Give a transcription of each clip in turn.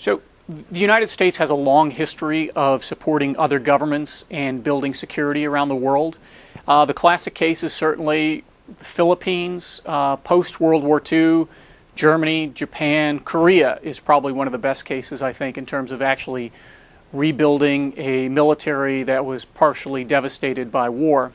So the United States has a long history of supporting other governments and building security around the world. The classic case is certainly the Philippines, post-World War II, Germany, Japan, Korea is probably one of the best cases, I think, in terms of actually rebuilding a military that was partially devastated by war.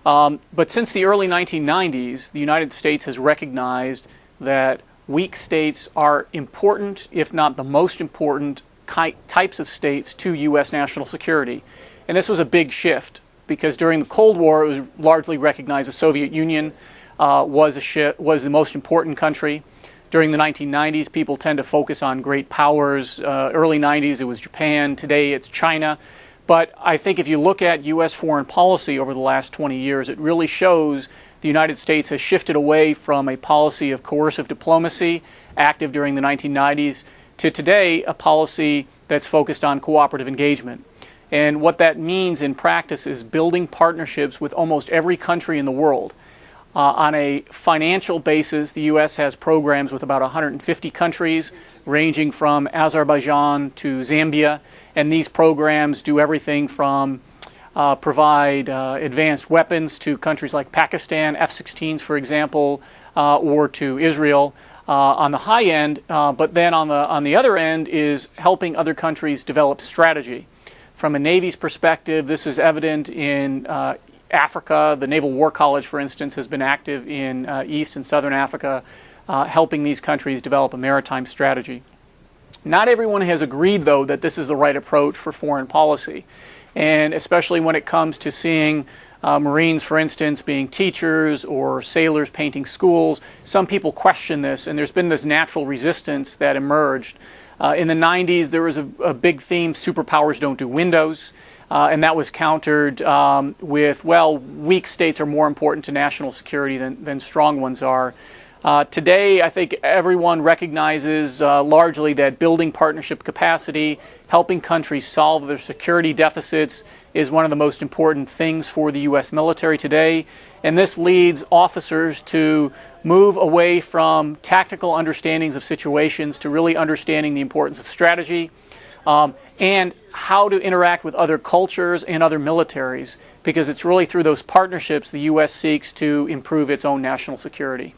But since the early 1990s, the United States has recognized that weak states are important, if not the most important, types of states to U.S. national security. And this was a big shift, because during the Cold War, it was largely recognized the Soviet Union was the most important country. During the 1990s, people tend to focus on great powers. Early 90s, it was Japan. Today, it's China. But I think if you look at U.S. foreign policy over the last 20 years, it really shows the United States has shifted away from a policy of coercive diplomacy, active during the 1990s, to today a policy that's focused on cooperative engagement. And what that means in practice is building partnerships with almost every country in the world. On a financial basis, the U.S. has programs with about 150 countries, ranging from Azerbaijan to Zambia. And these programs do everything from provide advanced weapons to countries like Pakistan, F-16s, for example, or to Israel on the high end. But then on the other end is helping other countries develop strategy. From a Navy's perspective, this is evident in Africa. The Naval War College, for instance, has been active in East and Southern Africa, helping these countries develop a maritime strategy. Not everyone has agreed, though, that this is the right approach for foreign policy. And especially when it comes to seeing Marines, for instance, being teachers or sailors painting schools, some people question this, and there's been this natural resistance that emerged. In the 90s, there was a big theme, superpowers don't do windows. And that was countered with, well, weak states are more important to national security than strong ones are. Today, I think everyone recognizes largely that building partnership capacity, helping countries solve their security deficits is one of the most important things for the U.S. military today. And this leads officers to move away from tactical understandings of situations to really understanding the importance of strategy. And how to interact with other cultures and other militaries, because it's really through those partnerships the U.S. seeks to improve its own national security.